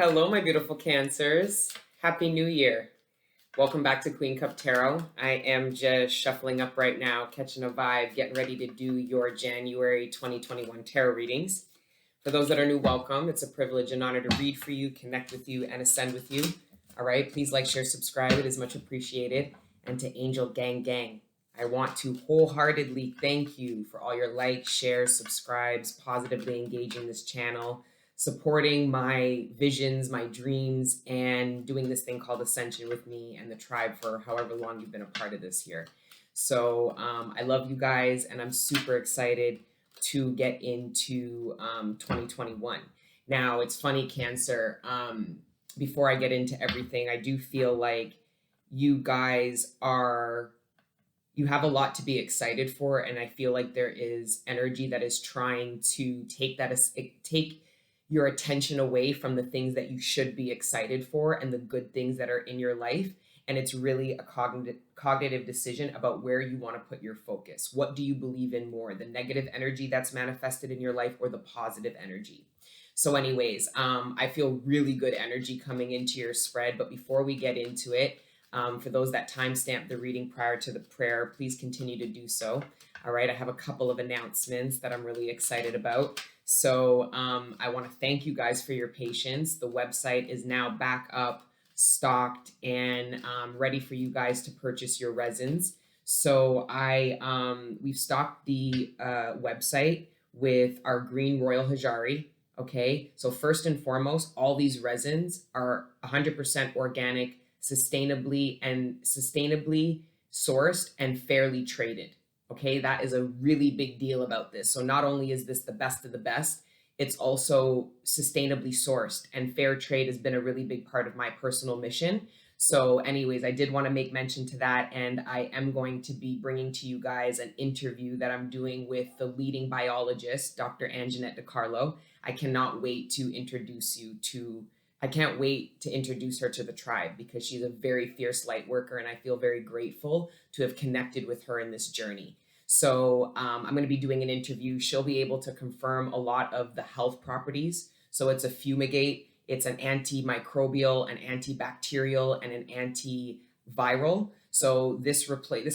Hello, my beautiful Cancers. Happy New Year. Welcome back to Queen Cup Tarot. I am just shuffling up right now, catching a vibe, getting ready to do your January 2021 tarot readings. For those that are new, welcome. It's a privilege and honor to read for you, connect with you, and ascend with you. All right, please like, share, subscribe. It is much appreciated. And to Angel Gang, I want to wholeheartedly thank you for all your likes, shares, subscribes, positively engaging this channel, supporting my visions, my dreams, and doing this thing called Ascension with me and the tribe for however long you've been a part of this here. So I love you guys, and I'm super excited to get into 2021. Now, it's funny, Cancer. Before I get into everything, I do feel like you guys you have a lot to be excited for, and I feel like there is energy that is trying to take your attention away from the things that you should be excited for and the good things that are in your life. And it's really a cognitive decision about where you want to put your focus. What do you believe in more, the negative energy that's manifested in your life or the positive energy? So anyways, I feel really good energy coming into your spread. But before we get into it, for those that timestamp the reading prior to the prayer, please continue to do so. All right, I have a couple of announcements that I'm really excited about. So I want to thank you guys for your patience. The website is now back up, stocked, and ready for you guys to purchase your resins. So we've stocked the website with our green royal hajari. Okay, so first and foremost, all these resins are 100% organic, sustainably sourced and fairly traded. Okay, that is a really big deal about this. So not only is this the best of the best, it's also sustainably sourced, and fair trade has been a really big part of my personal mission. So anyways, I did want to make mention to that, and I am going to be bringing to you guys an interview that I'm doing with the leading biologist, Dr. Anjanette DiCarlo. I can't wait to introduce her to the tribe, because she's a very fierce light worker, and I feel very grateful to have connected with her in this journey. So I'm going to be doing an interview. She'll be able to confirm a lot of the health properties. So it's a fumigate, it's an antimicrobial, an antibacterial, and an antiviral. So this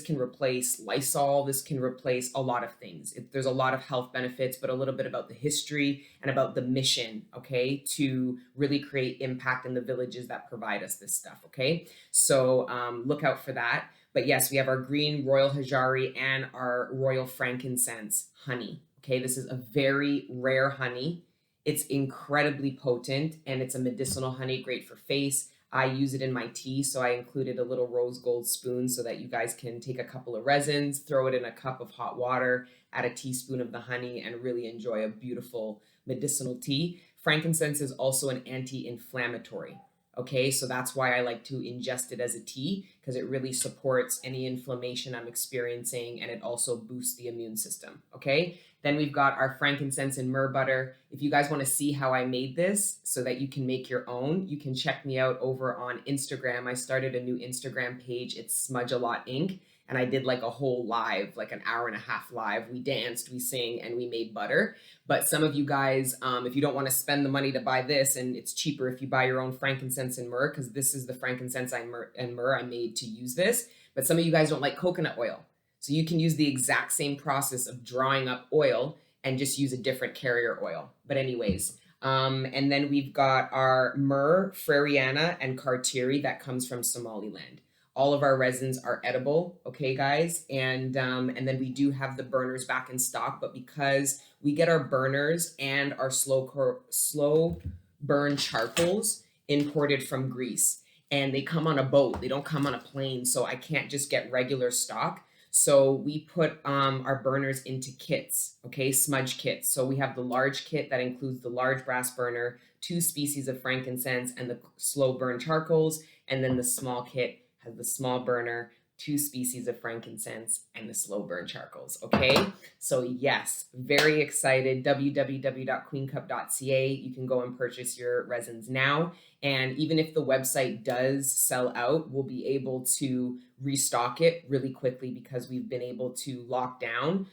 can replace Lysol. This can replace a lot of things. There's a lot of health benefits, but a little bit about the history and about the mission, okay, to really create impact in the villages that provide us this stuff, okay? So look out for that. But yes, we have our green royal hajari and our royal frankincense honey, okay? This is a very rare honey. It's incredibly potent, and it's a medicinal honey, great for face. I use it in my tea, so I included a little rose gold spoon so that you guys can take a couple of resins, throw it in a cup of hot water, add a teaspoon of the honey, and really enjoy a beautiful medicinal tea. Frankincense is also an anti-inflammatory. Okay, so that's why I like to ingest it as a tea, because it really supports any inflammation I'm experiencing, and it also boosts the immune system. Okay, then we've got our frankincense and myrrh butter. If you guys want to see how I made this so that you can make your own, you can check me out over on Instagram. I started a new Instagram page. It's Smudge a Lot Inc. And I did like a whole live, like an hour and a half live. We danced, we sang, and we made butter. But some of you guys, if you don't want to spend the money to buy this, and it's cheaper if you buy your own frankincense and myrrh, because this is the frankincense and myrrh I made to use this. But some of you guys don't like coconut oil. So you can use the exact same process of drawing up oil and just use a different carrier oil. But anyways, and then we've got our myrrh, Freriana, and Kartiri that comes from Somaliland. All of our resins are edible, okay, guys? And then we do have the burners back in stock, but because we get our burners and our slow burn charcoals imported from Greece, and they come on a boat, they don't come on a plane, so I can't just get regular stock. So we put our burners into kits, okay, smudge kits. So we have the large kit that includes the large brass burner, 2 species of frankincense, and the slow burn charcoals, and then the small kit has the small burner, 2 species of frankincense, and the slow burn charcoals. Okay, so yes, very excited. www.queencup.ca. You can go and purchase your resins now. And even if the website does sell out, we'll be able to restock it really quickly, because we've been able to lock down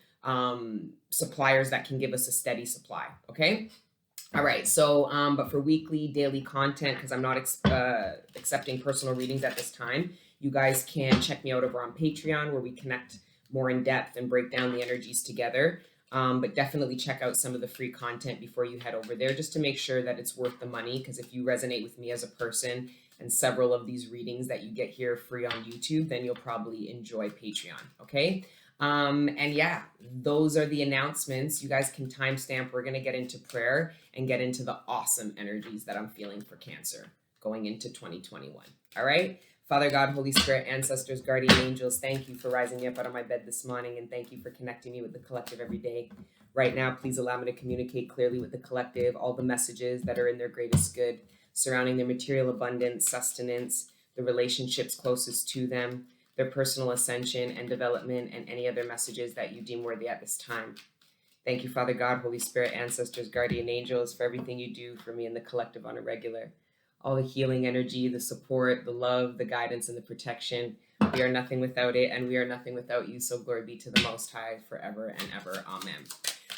suppliers that can give us a steady supply. Okay. All right. So, but for weekly, daily content, because I'm not accepting personal readings at this time, you guys can check me out over on Patreon where we connect more in depth and break down the energies together. But definitely check out some of the free content before you head over there just to make sure that it's worth the money. Because if you resonate with me as a person and several of these readings that you get here free on YouTube, then you'll probably enjoy Patreon. Okay. And yeah, those are the announcements. You guys can timestamp. We're going to get into prayer and get into the awesome energies that I'm feeling for Cancer going into 2021. All right. Father God, Holy Spirit, ancestors, guardian angels, thank you for rising me up out of my bed this morning, and thank you for connecting me with the collective every day. Right now, please allow me to communicate clearly with the collective all the messages that are in their greatest good, surrounding their material abundance, sustenance, the relationships closest to them, their personal ascension and development, and any other messages that you deem worthy at this time. Thank you, Father God, Holy Spirit, ancestors, guardian angels, for everything you do for me and the collective on a regular. All the healing energy, the support, the love, the guidance, and the protection. We are nothing without it, and we are nothing without you. So glory be to the Most High forever and ever. Amen.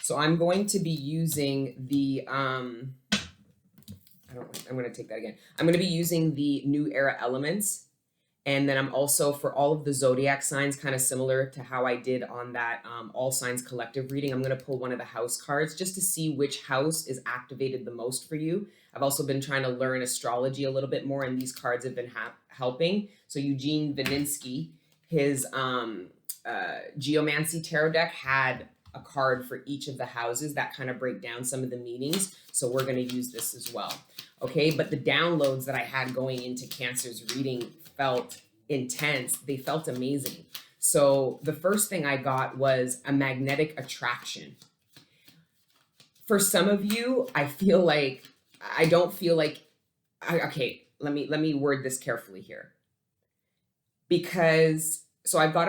So I'm going to be using the I'm going to take that again. I'm going to be using the New Era elements. And then I'm also, for all of the zodiac signs, kind of similar to how I did on that All Signs Collective reading, I'm going to pull one of the house cards just to see which house is activated the most for you. I've also been trying to learn astrology a little bit more, and these cards have been helping. So Eugene Vininsky, his Geomancy Tarot deck had a card for each of the houses that kind of break down some of the meanings. So we're going to use this as well. Okay, but the downloads that I had going into Cancer's reading felt intense. They felt amazing. So the first thing I got was a magnetic attraction. For some of you, I don't feel like, okay, let me word this carefully here. Because, so I've got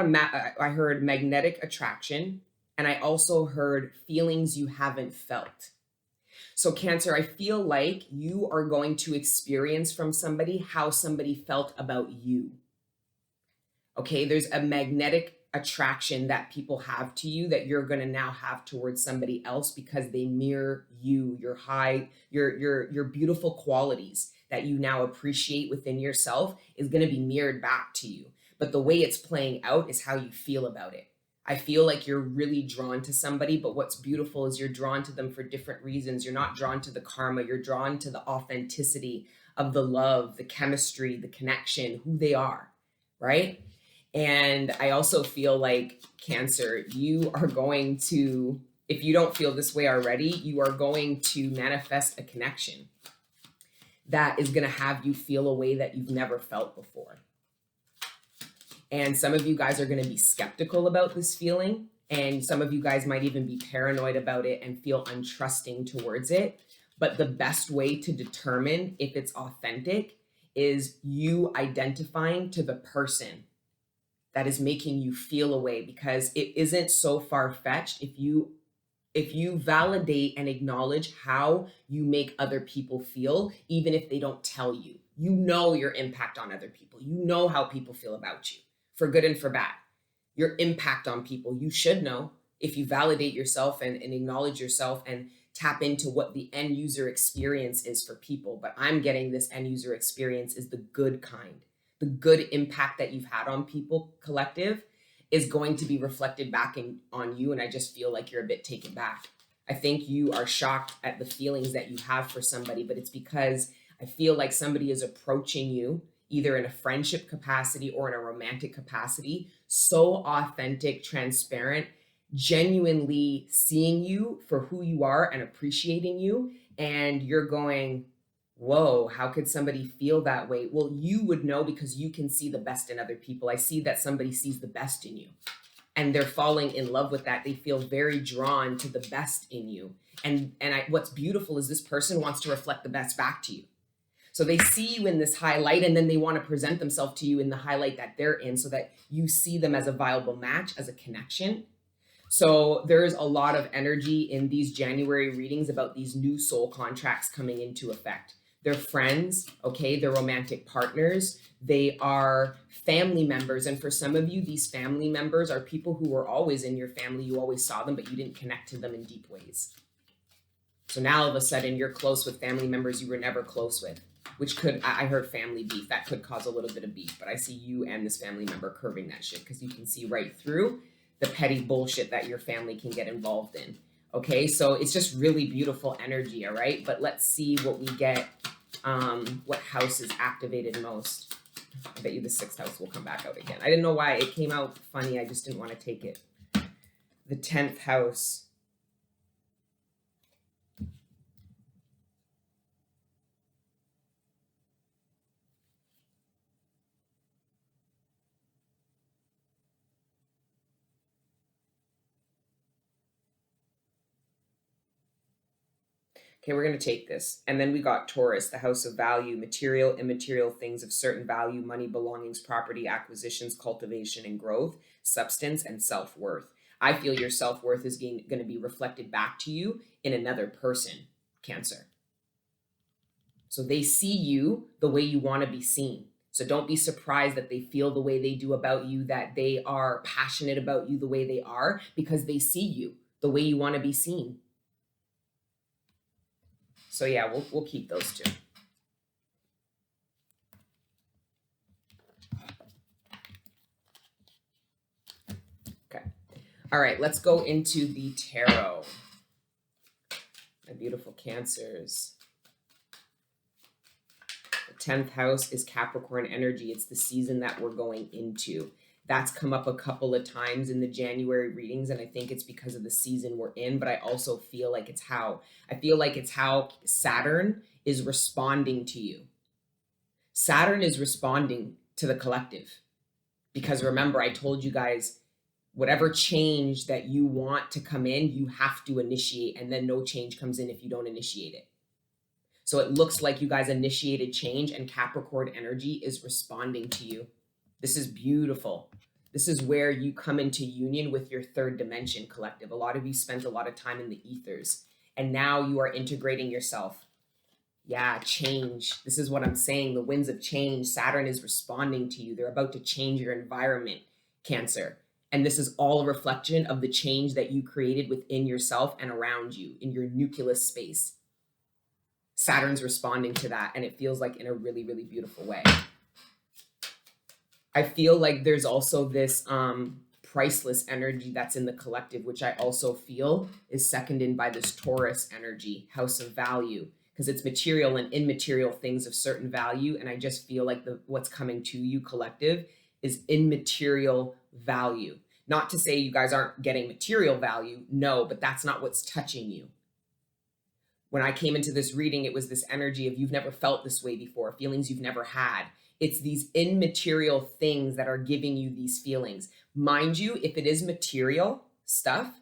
I heard magnetic attraction, and I also heard feelings you haven't felt. So Cancer, I feel like you are going to experience from somebody how somebody felt about you. Okay, there's a magnetic attraction that people have to you that you're going to now have towards somebody else because they mirror you, your beautiful qualities that you now appreciate within yourself is going to be mirrored back to you. But the way it's playing out is how you feel about it. I feel like you're really drawn to somebody, but what's beautiful is you're drawn to them for different reasons. You're not drawn to the karma. You're drawn to the authenticity of the love, the chemistry, the connection, who they are, right? And I also feel like Cancer, you are going to, if you don't feel this way already, you are going to manifest a connection that is going to have you feel a way that you've never felt before. And some of you guys are going to be skeptical about this feeling. And some of you guys might even be paranoid about it and feel untrusting towards it. But the best way to determine if it's authentic is you identifying to the person that is making you feel a way, because it isn't so far-fetched if you validate and acknowledge how you make other people feel, even if they don't tell you. You know your impact on other people. You know how people feel about you, for good and for bad. Your impact on people, you should know if you validate yourself and acknowledge yourself and tap into what the end user experience is for people. But I'm getting this end user experience is the good kind. The good impact that you've had on people, collective, is going to be reflected back on you. And I just feel like you're a bit taken back. I think you are shocked at the feelings that you have for somebody, but it's because I feel like somebody is approaching you either in a friendship capacity or in a romantic capacity, so authentic, transparent, genuinely seeing you for who you are and appreciating you. And you're going, whoa, how could somebody feel that way? Well, you would know because you can see the best in other people. I see that somebody sees the best in you and they're falling in love with that. They feel very drawn to the best in you. And what's beautiful is this person wants to reflect the best back to you. So they see you in this highlight and then they want to present themselves to you in the highlight that they're in so that you see them as a viable match, as a connection. So there's a lot of energy in these January readings about these new soul contracts coming into effect. They're friends, okay? They're romantic partners. They are family members. And for some of you, these family members are people who were always in your family. You always saw them, but you didn't connect to them in deep ways. So now all of a sudden you're close with family members you were never close with, which could, I heard family beef. That could cause a little bit of beef, but I see you and this family member curving that shit because you can see right through the petty bullshit that your family can get involved in. Okay, so it's just really beautiful energy, all right? But let's see what we get. What house is activated most? I bet you the 6th house will come back out again. I didn't know why it came out funny. I just didn't want to take it. The 10th house. Okay, we're going to take this. And then we got Taurus, the house of value, material, immaterial things of certain value, money, belongings, property, acquisitions, cultivation, and growth, substance, and self-worth. I feel your self-worth is going to be reflected back to you in another person, Cancer. So they see you the way you want to be seen. So don't be surprised that they feel the way they do about you, that they are passionate about you the way they are, because they see you the way you want to be seen. So yeah, we'll keep those two. Okay. All right, let's go into the tarot. My beautiful Cancers. The 10th house is Capricorn energy. It's the season that we're going into. That's come up a couple of times in the January readings, and I think it's because of the season we're in, but I also feel like it's how Saturn is responding to you. Saturn is responding to the collective. Because remember, I told you guys, whatever change that you want to come in, you have to initiate, and then no change comes in if you don't initiate it. So it looks like you guys initiated change, and Capricorn energy is responding to you. This is beautiful. This is where you come into union with your third dimension, collective. A lot of you spent a lot of time in the ethers, and now you are integrating yourself. Yeah, change. This is what I'm saying. The winds of change. Saturn is responding to you. They're about to change your environment, Cancer. And this is all a reflection of the change that you created within yourself and around you in your nucleus space. Saturn's responding to that, and it feels like in a really, really beautiful way. I feel like there's also this priceless energy that's in the collective, which I also feel is seconded by this Taurus energy, house of value, because it's material and immaterial things of certain value. And I just feel like what's coming to you, collective, is immaterial value. Not to say you guys aren't getting material value, no, but that's not what's touching you. When I came into this reading, it was this energy of you've never felt this way before, feelings you've never had. It's these immaterial things that are giving you these feelings. Mind you, if it is material stuff,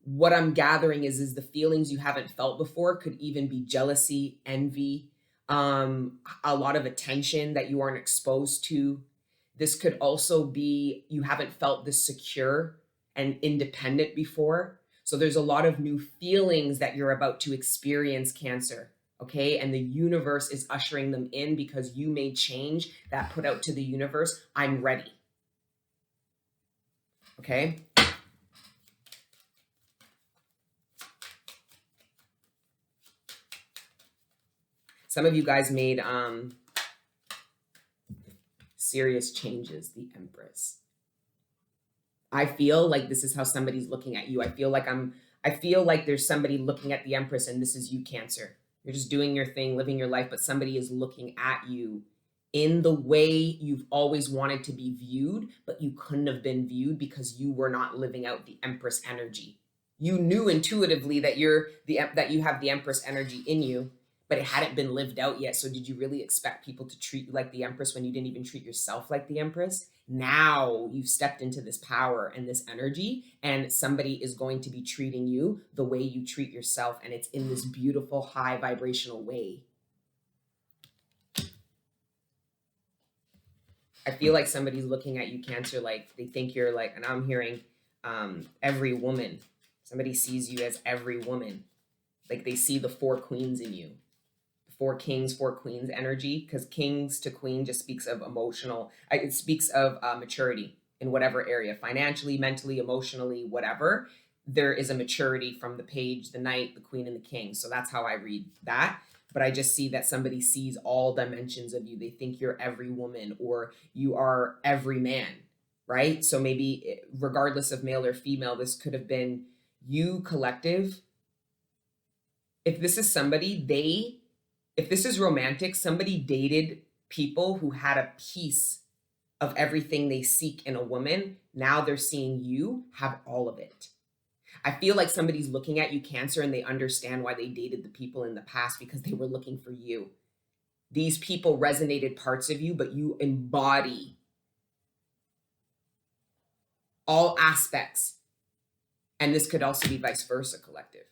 what I'm gathering is the feelings you haven't felt before could even be jealousy, envy, a lot of attention that you aren't exposed to. This could also be you haven't felt this secure and independent before. So there's a lot of new feelings that you're about to experience, Cancer. Okay, and the universe is ushering them in because you made change that put out to the universe, I'm ready. Okay. Some of you guys made serious changes, the Empress. I feel like this is how somebody's looking at you. I feel like there's somebody looking at the Empress, and this is you, Cancer. You're just doing your thing, living your life, but somebody is looking at you in the way you've always wanted to be viewed, but you couldn't have been viewed because you were not living out the Empress energy. You knew intuitively that you have the Empress energy in you, but it hadn't been lived out yet. So did you really expect people to treat you like the Empress when you didn't even treat yourself like the Empress? Now you've stepped into this power and this energy, and somebody is going to be treating you the way you treat yourself, and it's in this beautiful high vibrational way. I feel like somebody's looking at you, Cancer, like they think you're like, and I'm hearing every woman. Somebody sees you as every woman. Like they see the 4 queens in you. 4 kings, 4 queens energy, because kings to queen just speaks of it speaks of maturity in whatever area, financially, mentally, emotionally, whatever. there is a maturity from the page, the knight, the queen, and the king. So that's how I read that. But I just see that somebody sees all dimensions of you. They think you're every woman or you are every man, right? So maybe regardless of male or female, this could have been you collective. If this is somebody, if this is romantic, somebody dated people who had a piece of everything they seek in a woman. Now they're seeing you have all of it. I feel like somebody's looking at you, Cancer, and they understand why they dated the people in the past, because they were looking for you. These people resonated parts of you, but you embody all aspects. And this could also be vice versa, collective.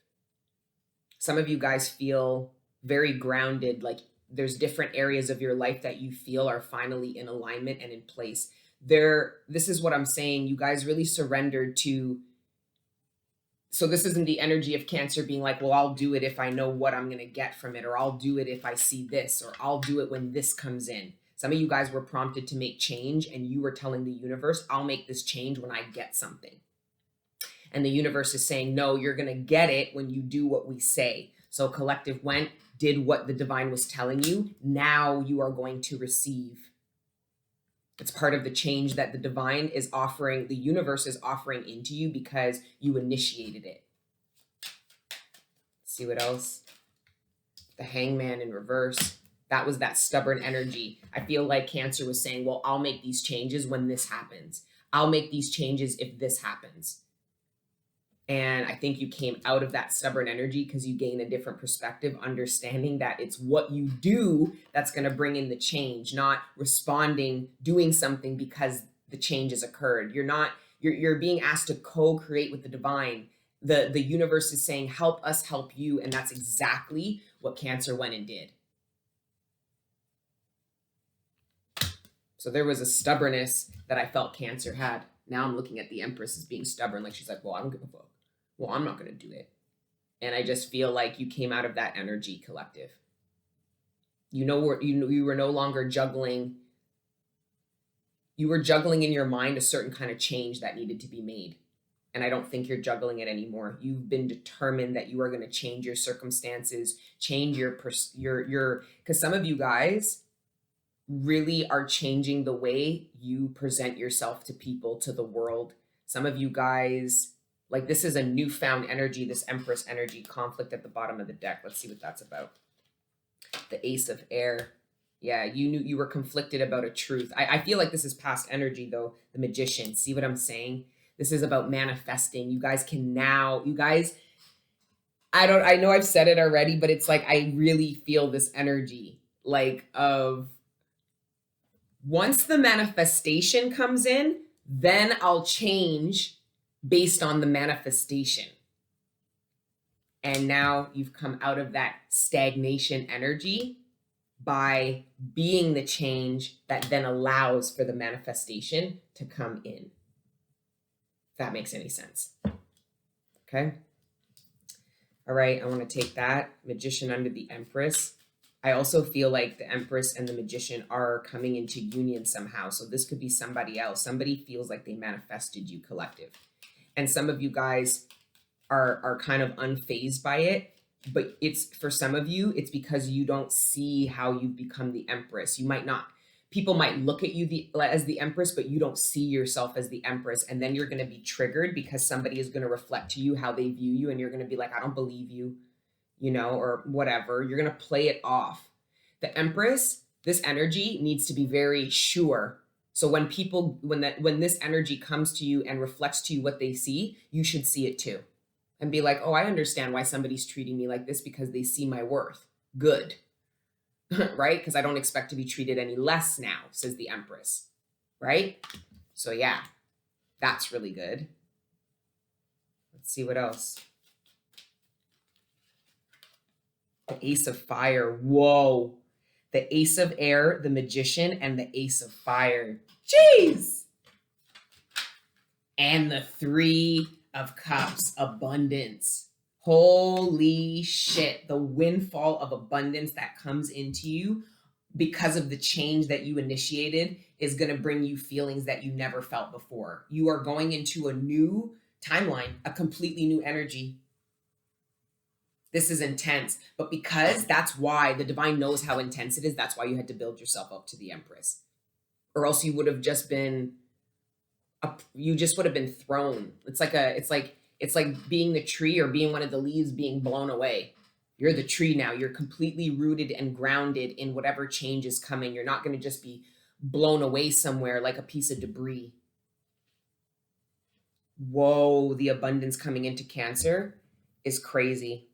Some of you guys feel very grounded, like there's different areas of your life that you feel are finally in alignment and in place. This is what I'm saying. You guys really surrendered to. So this isn't the energy of Cancer being like, well, I'll do it if I know what I'm going to get from it, or I'll do it if I see this, or I'll do it when this comes in. Some of you guys were prompted to make change, and you were telling the universe, I'll make this change when I get something. And the universe is saying, no, you're going to get it when you do what we say. So collective went, did what the divine was telling you. Now you are going to receive. It's part of the change that the divine is offering, the universe is offering into you because you initiated it. See what else? The Hangman in reverse. That was that stubborn energy. I feel like Cancer was saying, well, I'll make these changes when this happens. I'll make these changes if this happens. And I think you came out of that stubborn energy because you gain a different perspective, understanding that it's what you do that's going to bring in the change, not responding, doing something because the change has occurred. You're being asked to co-create with the divine. The universe is saying, help us help you. And that's exactly what Cancer went and did. So there was a stubbornness that I felt Cancer had. Now I'm looking at the Empress as being stubborn. Like she's like, well, I don't give a fuck. Well, I'm not going to do it. And I just feel like you came out of that energy, collective. You were no longer juggling. You were juggling in your mind a certain kind of change that needed to be made. And I don't think you're juggling it anymore. You've been determined that you are going to change your circumstances, change your, because some of you guys really are changing the way you present yourself to people, to the world. Some of you guys, like this is a newfound energy, this Empress energy, conflict at the bottom of the deck. Let's see what that's about. The Ace of Air. Yeah, you knew you were conflicted about a truth. I feel like this is past energy though. The Magician. See what I'm saying? This is about manifesting. You guys can now, I know I've said it already, but it's like I really feel this energy like of once the manifestation comes in, then I'll change based on the manifestation. And now you've come out of that stagnation energy by being the change that then allows for the manifestation to come in. If that makes any sense. Okay. All right. I want to take that Magician under the Empress. I also feel like the Empress and the Magician are coming into union somehow. So this could be somebody else. Somebody feels like they manifested you, collective. And some of you guys are kind of unfazed by it. But it's for some of you, it's because you don't see how you've become the Empress. You might not. People might look at you as the Empress, but you don't see yourself as the Empress. And then you're going to be triggered because somebody is going to reflect to you how they view you. And you're going to be like, I don't believe you, or whatever. You're going to play it off. The Empress, this energy needs to be very sure. So when this energy comes to you and reflects to you what they see, you should see it too. And be like, oh, I understand why somebody's treating me like this because they see my worth. Good. Right? Because I don't expect to be treated any less now, says the Empress. Right? So yeah, that's really good. Let's see what else. The Ace of Fire. Whoa. The Ace of Air, the Magician, and the Ace of Fire. Jeez. And the Three of Cups, abundance. Holy shit. The windfall of abundance that comes into you because of the change that you initiated is going to bring you feelings that you never felt before. You are going into a new timeline, a completely new energy. This is intense, but because that's why the divine knows how intense it is, that's why you had to build yourself up to the empress, or else you would have just been you just would have been thrown. It's like being the tree or being one of the leaves being blown away. You're the tree now. You're completely rooted and grounded in whatever change is coming. You're not going to just be blown away somewhere like a piece of debris. Whoa, the abundance coming into Cancer is crazy.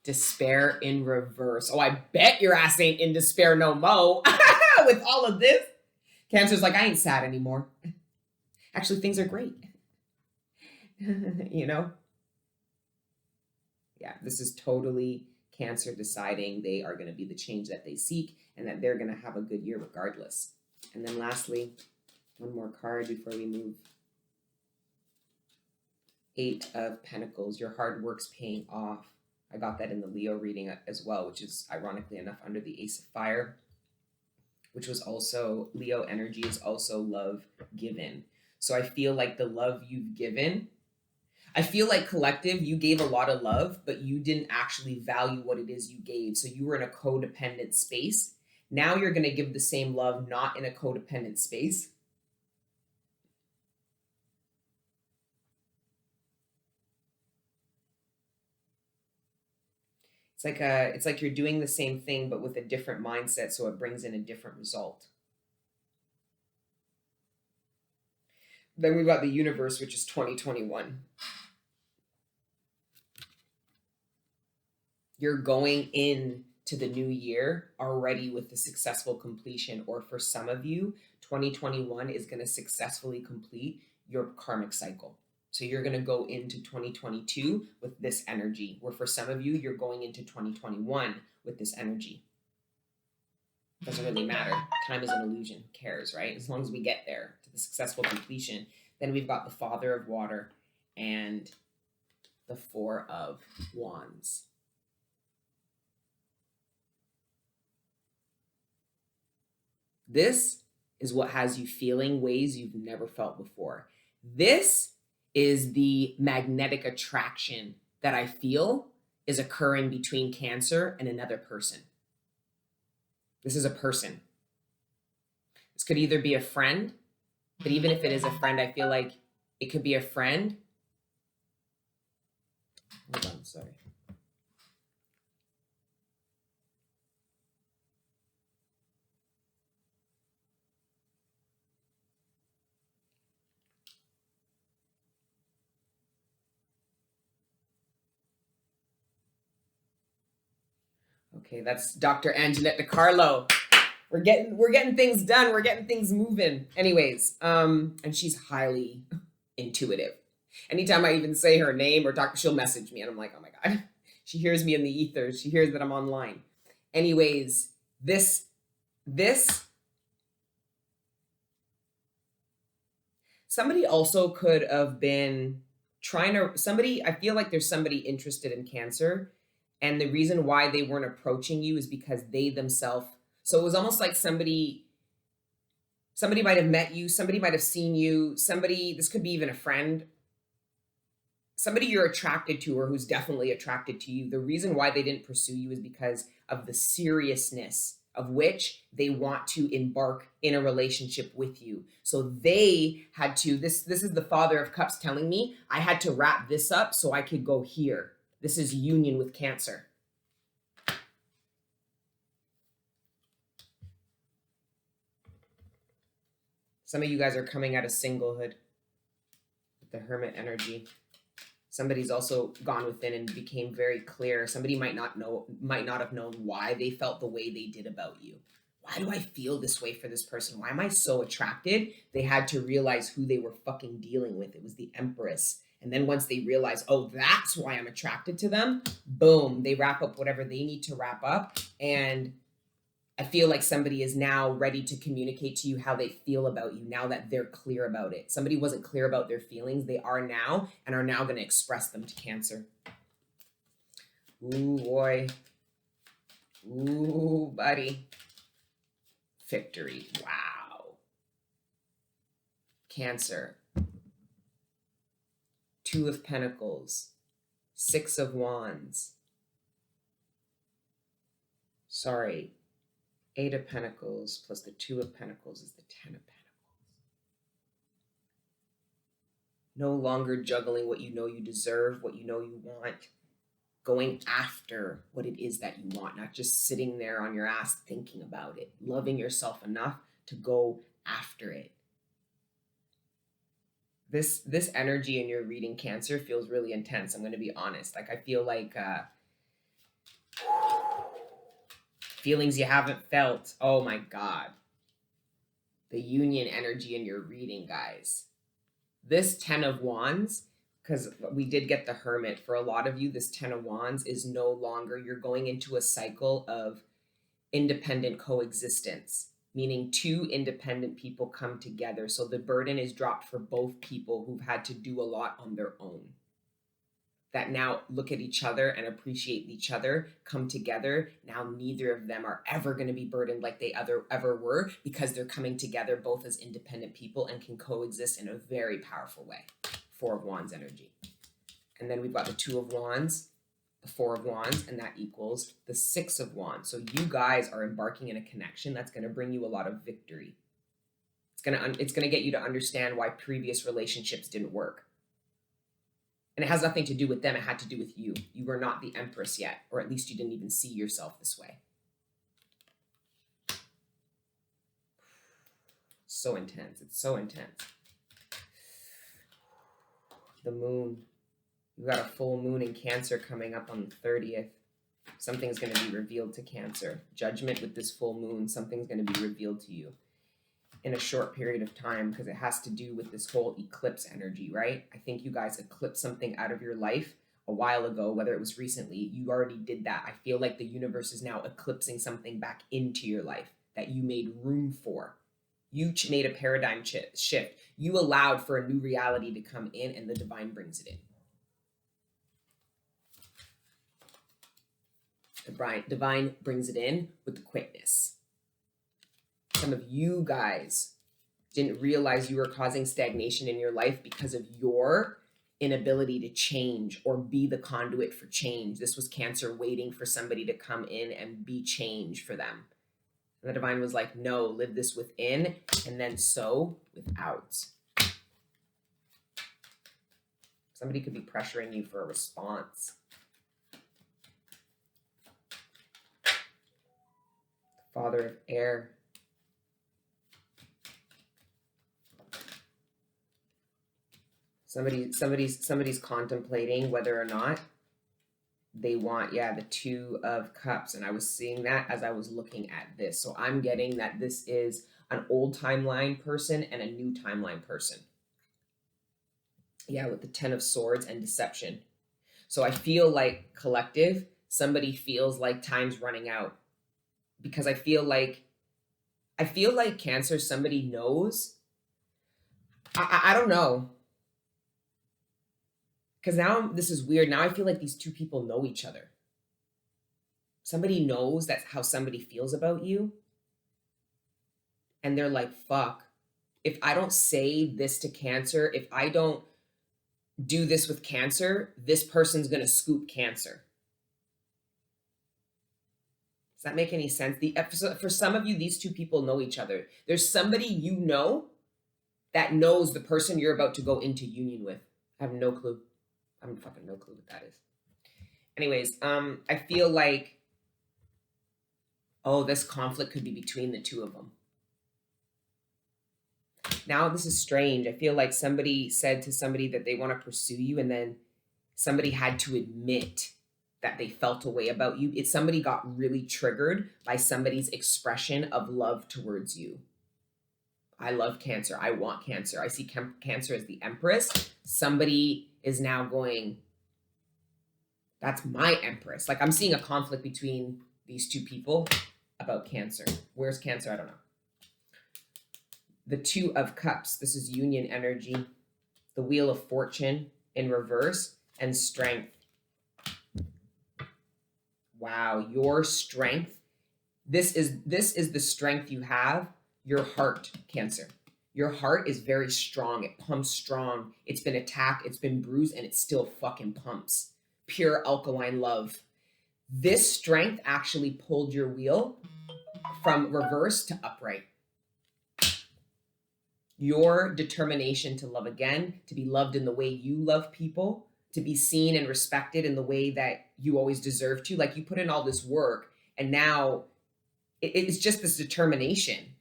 Despair in reverse. Oh, I bet your ass ain't in despair no mo. With all of this, Cancer's like, I ain't sad anymore. Actually, things are great. You know? Yeah, this is totally Cancer deciding they are going to be the change that they seek and that they're going to have a good year regardless. And then lastly, one more card before we move. 8 of Pentacles. Your hard work's paying off. I got that in the Leo reading as well, which is ironically enough under the Ace of Fire, which was also Leo energy is also love given. So I feel like the love you've given, I feel like collective, you gave a lot of love, but you didn't actually value what it is you gave. So you were in a codependent space. Now you're going to give the same love, not in a codependent space. It's like you're doing the same thing, but with a different mindset. So it brings in a different result. Then we've got the universe, which is 2021. You're going in to the new year already with the successful completion, or for some of you, 2021 is going to successfully complete your karmic cycle. So you're going to go into 2022 with this energy, where for some of you, you're going into 2021 with this energy. Doesn't really matter. Time is an illusion. Who cares, right? As long as we get there to the successful completion. Then we've got the Father of Water and the 4 of Wands. This is what has you feeling ways you've never felt before. This is the magnetic attraction that I feel is occurring between Cancer and another person. This is a person. This could either be a friend, but even if it is a friend, I feel like it could be a friend. Hold on, sorry. Okay, that's Dr. Anjanette DiCarlo. We're getting things done. We're getting things moving. Anyways, and she's highly intuitive. Anytime I even say her name or talk, she'll message me, and I'm like, oh my God. She hears me in the ethers. She hears that I'm online. Anyways, this somebody also could have been I feel like there's somebody interested in Cancer. And the reason why they weren't approaching you is because they themselves, so it was almost like somebody might have met you, somebody might have seen you, this could be even a friend, somebody you're attracted to or who's definitely attracted to you. The reason why they didn't pursue you is because of the seriousness of which they want to embark in a relationship with you. So they had to, this is the Father of Cups telling me, I had to wrap this up so I could go here. This is union with Cancer. Some of you guys are coming out of singlehood with the Hermit energy. Somebody's also gone within and became very clear. Somebody might not have known why they felt the way they did about you. Why do I feel this way for this person? Why am I so attracted? They had to realize who they were fucking dealing with. It was the Empress. And then once they realize, oh, that's why I'm attracted to them, boom, they wrap up whatever they need to wrap up. And I feel like somebody is now ready to communicate to you how they feel about you now that they're clear about it. Somebody wasn't clear about their feelings. They are now, and are now going to express them to Cancer. Ooh, boy. Ooh, buddy. Victory. Wow. Cancer. Two of Pentacles. Six of Wands. Sorry. Eight of Pentacles plus the Two of Pentacles is the Ten of Pentacles. No longer juggling what you know you deserve, what you know you want. Going after what it is that you want, not just sitting there on your ass thinking about it. Loving yourself enough to go after it. This energy in your reading, Cancer, feels really intense. I'm going to be honest. Like, I feel like feelings you haven't felt. Oh my God. The union energy in your reading, guys. This Ten of Wands, because we did get the Hermit. For a lot of you, this Ten of Wands is no longer, you're going into a cycle of independent coexistence, meaning two independent people come together. So the burden is dropped for both people who've had to do a lot on their own, that now look at each other and appreciate each other, come together. Now neither of them are ever going to be burdened like they ever were, because they're coming together both as independent people and can coexist in a very powerful way. Four of Wands energy. And then we've got the Two of Wands, the Four of Wands, and that equals the Six of Wands. So you guys are embarking in a connection that's going to bring you a lot of victory. It's going to get you to understand why previous relationships didn't work. And it has nothing to do with them. It had to do with you. You were not the Empress yet, or at least you didn't even see yourself this way. So intense. It's so intense. The moon. We've got a full moon in Cancer coming up on the 30th. Something's going to be revealed to Cancer. Judgment with this full moon. Something's going to be revealed to you in a short period of time, because it has to do with this whole eclipse energy, right? I think you guys eclipsed something out of your life a while ago, whether it was recently. You already did that. I feel like the universe is now eclipsing something back into your life that you made room for. You made a paradigm shift. You allowed for a new reality to come in, and the divine brings it in. The divine brings it in with the quickness. Some of you guys didn't realize you were causing stagnation in your life because of your inability to change or be the conduit for change. This was Cancer waiting for somebody to come in and be change for them. And the divine was like, no, live this within and then sow without. Somebody could be pressuring you for a response. Father of air. Somebody's contemplating whether or not they want, the Two of Cups. And I was seeing that as I was looking at this. So I'm getting that this is an old timeline person and a new timeline person. Yeah, with the Ten of Swords and deception. So I feel like collective, somebody feels like time's running out. Because I feel like Cancer, somebody knows. I don't know. Because now this is weird. Now I feel like these two people know each other. Somebody knows that's how somebody feels about you. And they're like, fuck. If I don't say this to Cancer, if I don't do this with Cancer, this person's going to scoop Cancer. Does that make any sense? For some of you, these two people know each other. There's somebody you know that knows the person you're about to go into union with. I have no clue. I have fucking no clue what that is. Anyways, I feel like, this conflict could be between the two of them. Now, this is strange. I feel like somebody said to somebody that they want to pursue you, and then somebody had to admit that they felt a way about you. Somebody got really triggered by somebody's expression of love towards you. I love Cancer. I want Cancer. I see Cancer as the Empress. Somebody is now going, that's my Empress. Like, I'm seeing a conflict between these two people about Cancer. Where's Cancer? I don't know. The Two of Cups. This is union energy. The Wheel of Fortune in reverse and strength. Wow, your strength. This is the strength you have. Your heart, Cancer. Your heart is very strong. It pumps strong. It's been attacked, it's been bruised, and it still fucking pumps. Pure alkaline love. This strength actually pulled your wheel from reverse to upright. Your determination to love again, to be loved in the way you love people, to be seen and respected in the way that you always deserve to. Like, you put in all this work, and now it's just this determination,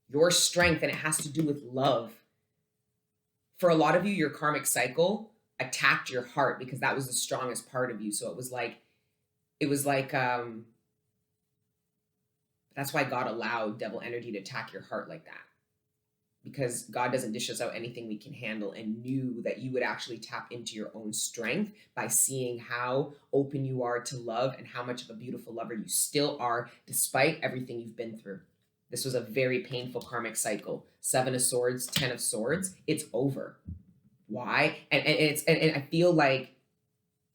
your strength, and it has to do with love. For a lot of you, your karmic cycle attacked your heart because that was the strongest part of you. So it was like that's why God allowed devil energy to attack your heart like that, because God doesn't dish us out anything we can handle, and knew that you would actually tap into your own strength by seeing how open you are to love and how much of a beautiful lover you still are despite everything you've been through. This was a very painful karmic cycle. 7 of Swords, 10 of Swords. It's over. Why? And I feel like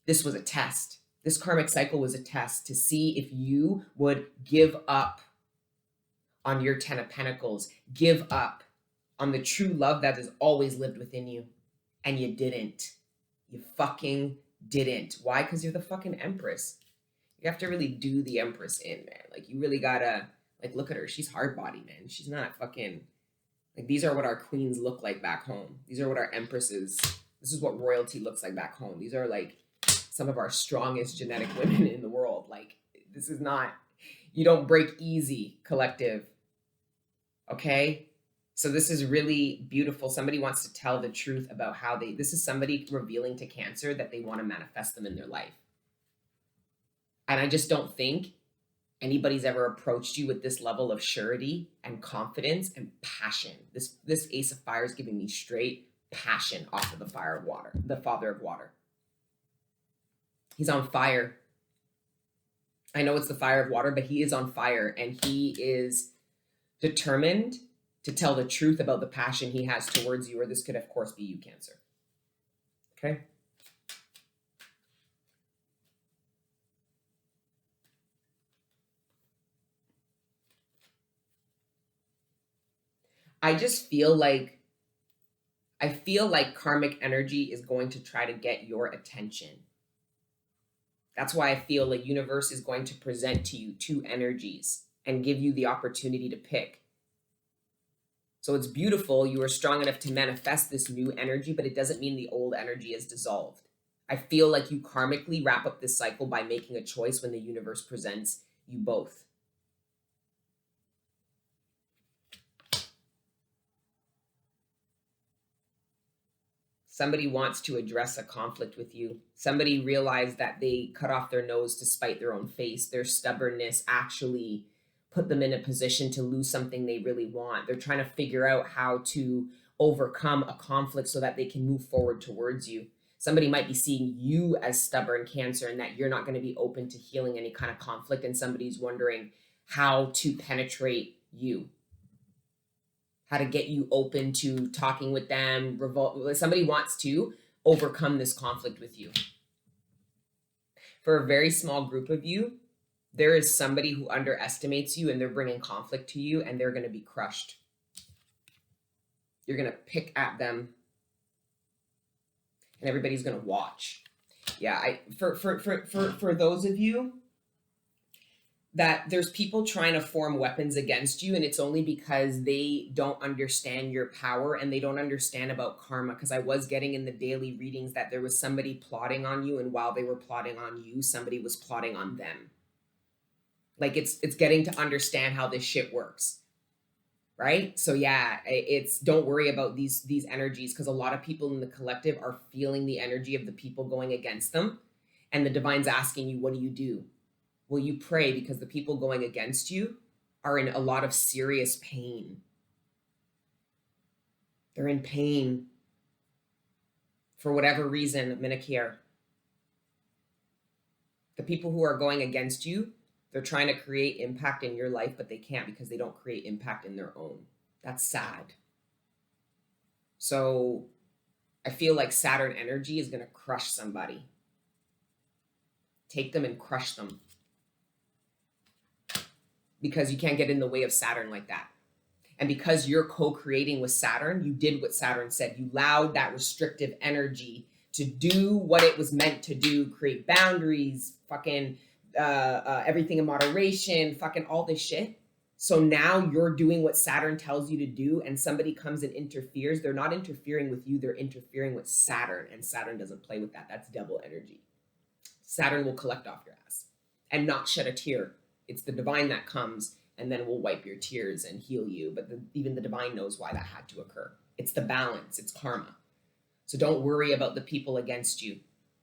this was a test. This karmic cycle was a test to see if you would give up on your 10 of Pentacles, give up on the true love that has always lived within you. And you didn't. You fucking didn't. Why? Because you're the fucking Empress. You have to really do the Empress in, man. Like, you really gotta, like, look at her. She's hard body, man. She's not fucking, like, these are what our queens look like back home. These are what our empresses, this is what royalty looks like back home. These are, like, some of our strongest genetic women in the world. Like, this is not, you don't break easy, collective. Okay? So this is really beautiful. Somebody wants to tell the truth about how this is somebody revealing to Cancer that they want to manifest them in their life. And I just don't think anybody's ever approached you with this level of surety and confidence and passion. This Ace of Fire is giving me straight passion off of the Fire of Water, the Father of Water. He's on fire. I know it's the Fire of Water, but he is on fire, and he is determined to tell the truth about the passion he has towards you, or this could, of course, be you, Cancer. Okay? I feel like karmic energy is going to try to get your attention. That's why I feel the universe is going to present to you 2 energies and give you the opportunity to pick. So it's beautiful. You are strong enough to manifest this new energy, but it doesn't mean the old energy is dissolved. I feel like you karmically wrap up this cycle by making a choice when the universe presents you both. Somebody wants to address a conflict with you. Somebody realized that they cut off their nose to spite their own face. Their stubbornness actually put them in a position to lose something they really want. They're trying to figure out how to overcome a conflict so that they can move forward towards you. Somebody might be seeing you as stubborn, Cancer, and that you're not going to be open to healing any kind of conflict, and somebody's wondering how to penetrate you, how to get you open to talking with them. Somebody wants to overcome this conflict with you. For a very small group of you, there is somebody who underestimates you, and they're bringing conflict to you, and they're going to be crushed. You're going to pick at them, and everybody's going to watch. Yeah, for those of you that there's people trying to form weapons against you, and it's only because they don't understand your power and they don't understand about karma. Because I was getting in the daily readings that there was somebody plotting on you, and while they were plotting on you, somebody was plotting on them. Like, it's getting to understand how this shit works, right? So yeah, it's, don't worry about these energies, because a lot of people in the collective are feeling the energy of the people going against them, and the divine's asking you, what do you do? Well, you pray, because the people going against you are in a lot of serious pain. They're in pain for whatever reason, Minikir. The people who are going against you, they're trying to create impact in your life, but they can't because they don't create impact in their own. That's sad. So I feel like Saturn energy is going to crush somebody. Take them and crush them. Because you can't get in the way of Saturn like that. And because you're co-creating with Saturn, you did what Saturn said. You allowed that restrictive energy to do what it was meant to do, create boundaries, fucking everything in moderation, fucking all this shit. So now you're doing what Saturn tells you to do, and somebody comes and interferes. They're not interfering with you, they're interfering with Saturn, and Saturn doesn't play with that. That's devil energy. Saturn will collect off your ass and not shed a tear. It's the divine that comes and then will wipe your tears and heal you. But even the divine knows why that had to occur. It's the balance, it's karma. So don't worry about the people against you.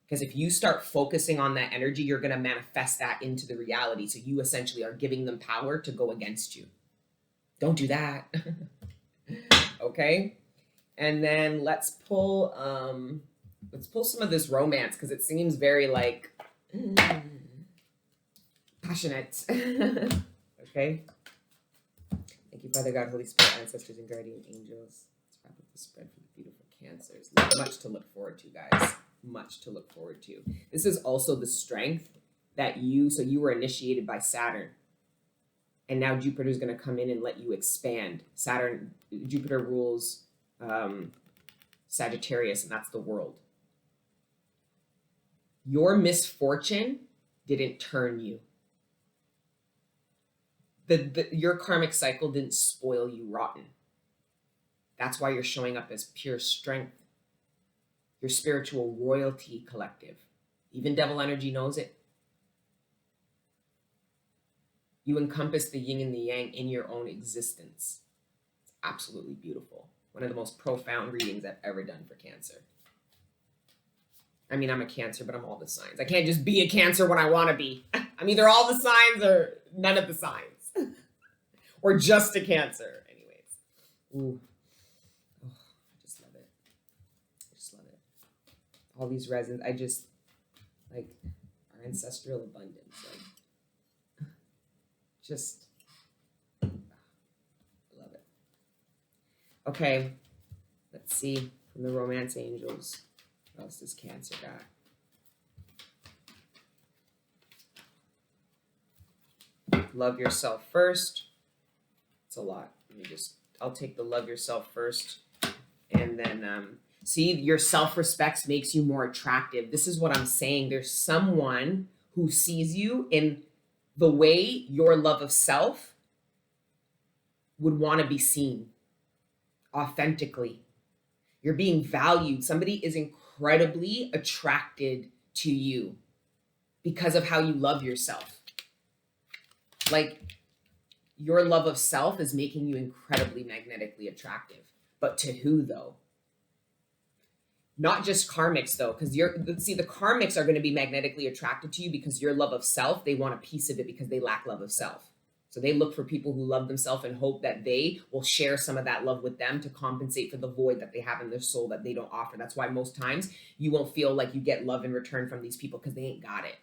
Because if you start focusing on that energy, you're going to manifest that into the reality. So you essentially are giving them power to go against you. Don't do that. Okay? And then let's pull some of this romance, because it seems very like passionate. Okay? Thank you, Father God, Holy Spirit, ancestors, and guardian angels. Let's wrap up the spread for the beautiful Cancers. Much to look forward to, guys. Much to look forward to. This is also the strength that you were initiated by Saturn. And now Jupiter is going to come in and let you expand. Jupiter rules Sagittarius, and that's the world. Your misfortune didn't turn you. Your karmic cycle didn't spoil you rotten. That's why you're showing up as pure strength. Your spiritual royalty collective. Even devil energy knows it. You encompass the yin and the yang in your own existence. It's absolutely beautiful. One of the most profound readings I've ever done for Cancer. I mean, I'm a Cancer, but I'm all the signs. I can't just be a Cancer when I want to be. I'm either all the signs or none of the signs. Or just a Cancer. Anyways. Ooh. Oh, I just love it. I just love it. All these resins. I just, like, our ancestral abundance. Like, just, I love it. Okay. Let's see from the romance angels. What else does Cancer got? Love yourself first. It's a lot. I'll take the love yourself first. And then, see, your self-respect makes you more attractive. This is what I'm saying. There's someone who sees you in the way your love of self would want to be seen authentically. You're being valued. Somebody is incredibly attracted to you because of how you love yourself. Like, your love of self is making you incredibly magnetically attractive. But to who, though? Not just karmics, though, because the karmics are going to be magnetically attracted to you because your love of self, they want a piece of it because they lack love of self. So they look for people who love themselves and hope that they will share some of that love with them to compensate for the void that they have in their soul that they don't offer. That's why most times you won't feel like you get love in return from these people because they ain't got it.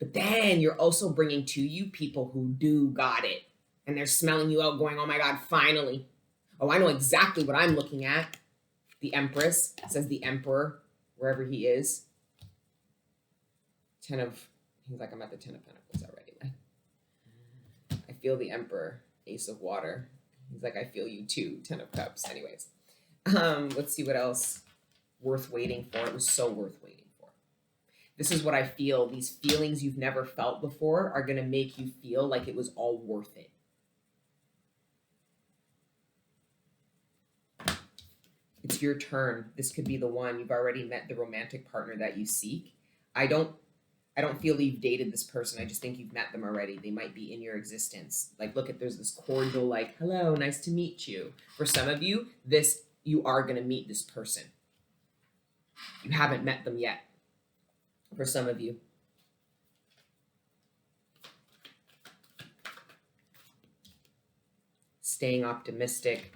But then you're also bringing to you people who do got it. And they're smelling you out going, oh my God, finally. Oh, I know exactly what I'm looking at. The empress, it says the emperor, wherever he is. He's like, I'm at the 10 of Pentacles already. Like, I feel the emperor, Ace of Water. He's like, I feel you too, 10 of Cups. Anyways, let's see what else worth waiting for. It was so worth waiting. This is what I feel. These feelings you've never felt before are going to make you feel like it was all worth it. It's your turn. This could be the one. You've already met the romantic partner that you seek. I don't feel that you've dated this person. I just think you've met them already. They might be in your existence. Like, look at, there's this cordial, like, hello, nice to meet you. For some of you, you are going to meet this person. You haven't met them yet. For some of you. Staying optimistic,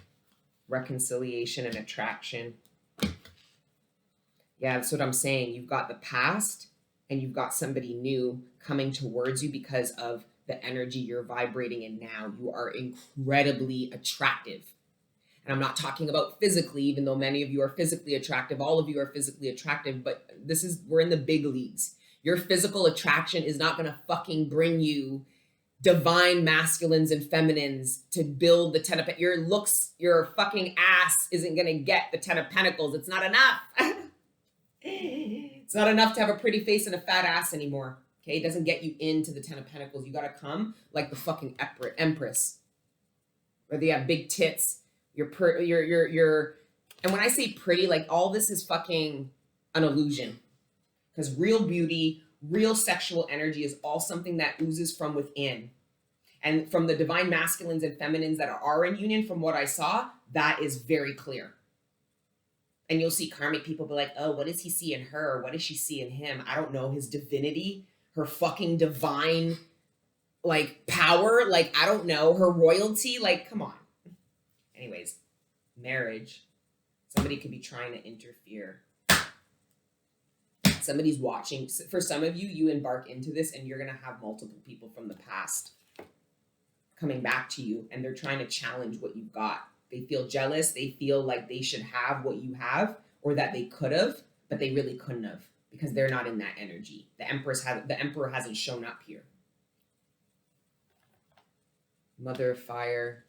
reconciliation and attraction. Yeah, that's what I'm saying. You've got the past and you've got somebody new coming towards you because of the energy you're vibrating in now. You are incredibly attractive. And I'm not talking about physically, even though many of you are physically attractive. All of you are physically attractive, but we're in the big leagues. Your physical attraction is not going to fucking bring you divine masculines and feminines to build the 10 of your fucking ass isn't going to get the 10 of pentacles. It's not enough. It's not enough to have a pretty face and a fat ass anymore. Okay, it doesn't get you into the 10 of pentacles. You got to come like the fucking empress. Whether you have big tits, you're and when I say pretty, like all this is fucking an illusion. Because real beauty, real sexual energy is all something that oozes from within. And from the divine masculines and feminines that are in union, from what I saw, that is very clear. And you'll see karmic people be like, oh, what does he see in her? What does she see in him? I don't know, his divinity, her fucking divine, like, power. Like, I don't know, her royalty. Like, come on. Anyways, marriage. Somebody could be trying to interfere. Somebody's watching. For some of you, you embark into this and you're going to have multiple people from the past coming back to you, and they're trying to challenge what you've got. They feel jealous. They feel like they should have what you have, or that they could have, but they really couldn't have because they're not in that energy. The emperor hasn't shown up here. Mother of fire.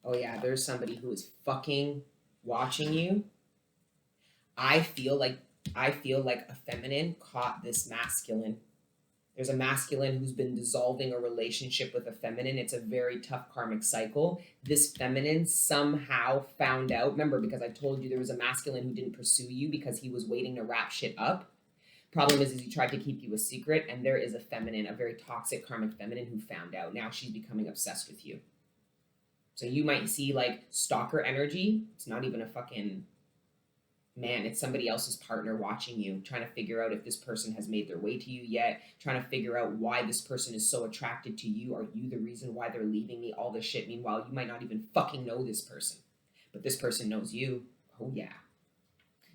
Oh yeah, there's somebody who is fucking watching you. I feel like a feminine caught this masculine. There's a masculine who's been dissolving a relationship with a feminine. It's a very tough karmic cycle. This feminine somehow found out. Remember, because I told you there was a masculine who didn't pursue you because he was waiting to wrap shit up. Problem is he tried to keep you a secret, and there is a feminine, a very toxic karmic feminine who found out. Now she's becoming obsessed with you. So you might see like stalker energy. It's not even a fucking man, it's somebody else's partner watching you, trying to figure out if this person has made their way to you yet, trying to figure out why this person is so attracted to you. Are you the reason why they're leaving me? All this shit. Meanwhile, you might not even fucking know this person, but this person knows you. Oh yeah.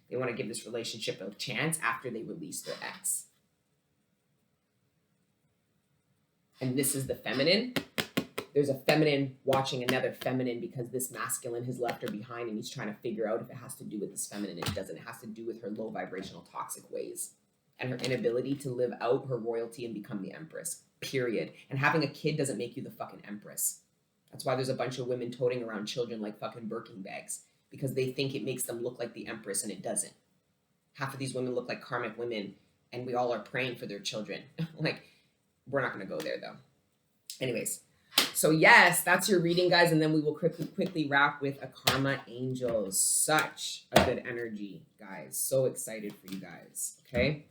They want to give this relationship a chance after they release their ex. And this is the feminine. There's a feminine watching another feminine because this masculine has left her behind, and he's trying to figure out if it has to do with this feminine. It doesn't. It has to do with her low vibrational toxic ways and her inability to live out her royalty and become the empress, period. And having a kid doesn't make you the fucking empress. That's why there's a bunch of women toting around children like fucking Birkin bags, because they think it makes them look like the empress, and it doesn't. Half of these women look like karmic women, and we all are praying for their children. Like, we're not going to go there though. Anyways. So yes, that's your reading, guys, and then we will quickly wrap with a karma angel. Such a good energy, guys. So excited for you guys. Okay,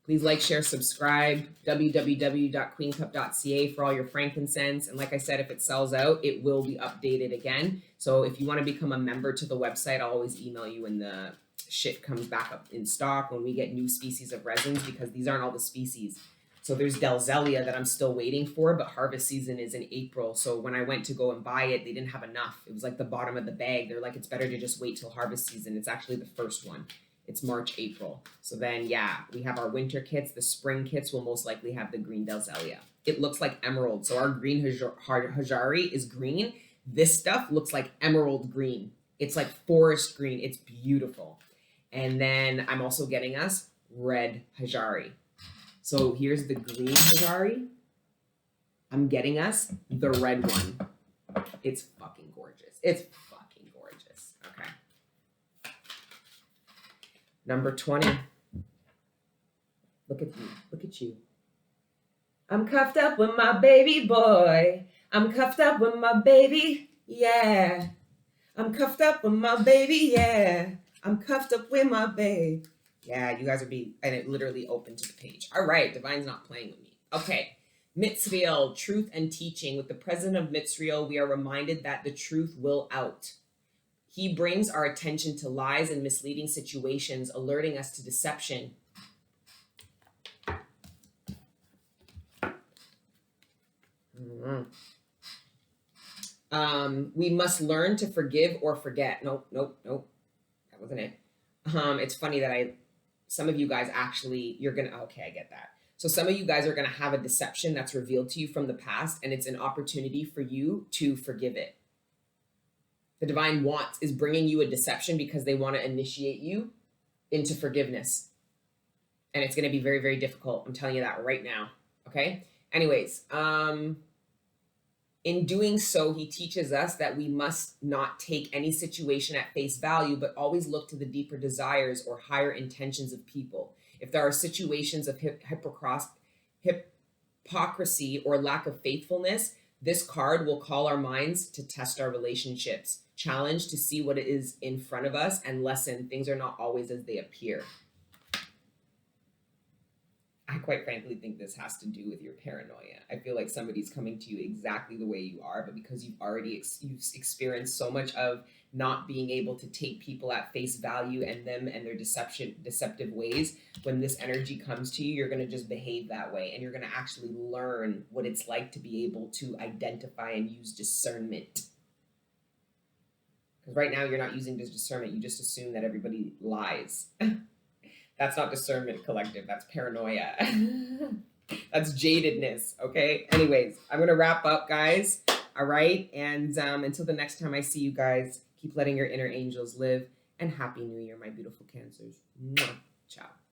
please like, share, subscribe. www.queencup.ca for all your frankincense. And like I said, if it sells out, it will be updated again. So if you want to become a member to the website, I'll always email you when the shit comes back up in stock, when we get new species of resins, because these aren't all the species. So there's Delzelia that I'm still waiting for, but harvest season is in April. So when I went to go and buy it, they didn't have enough. It was like the bottom of the bag. They're like, it's better to just wait till harvest season. It's actually the first one. It's March, April. So then, yeah, we have our winter kits. The spring kits will most likely have the green Delzelia. It looks like emerald. So our green Hajari is green. This stuff looks like emerald green. It's like forest green. It's beautiful. And then I'm also getting us red Hajari. So here's the green Hajari. I'm getting us the red one. It's fucking gorgeous. It's fucking gorgeous. Okay. Number 20. Look at me. Look at you. I'm cuffed up with my baby boy. I'm cuffed up with my baby. Yeah. I'm cuffed up with my baby. Yeah. I'm cuffed up with my babe. Yeah, you guys are being, and it literally opened to the page. All right, Divine's not playing with me. Okay, Mitzriel, truth and teaching. With the president of Mitzriel, we are reminded that the truth will out. He brings our attention to lies and misleading situations, alerting us to deception. We must learn to forgive or forget. Nope. That wasn't it. It's funny that some of you guys actually, okay, I get that. So some of you guys are going to have a deception that's revealed to you from the past, and it's an opportunity for you to forgive it. The divine is bringing you a deception because they want to initiate you into forgiveness. And it's going to be very, very difficult. I'm telling you that right now. Okay. Anyways, In doing so, he teaches us that we must not take any situation at face value, but always look to the deeper desires or higher intentions of people. If there are situations of hypocrisy or lack of faithfulness, this card will call our minds to test our relationships, challenge to see what it is in front of us, and lesson things are not always as they appear. I quite frankly think this has to do with your paranoia. I feel like somebody's coming to you exactly the way you are, but because you've already you've experienced so much of not being able to take people at face value and them and their deceptive ways, when this energy comes to you, you're going to just behave that way, and you're going to actually learn what it's like to be able to identify and use discernment. Because right now you're not using this discernment, you just assume that everybody lies. That's not discernment, collective. That's paranoia. That's jadedness. Okay. Anyways, I'm going to wrap up, guys. All right. And until the next time I see you guys, keep letting your inner angels live. And Happy New Year, my beautiful Cancers. Mwah. Ciao.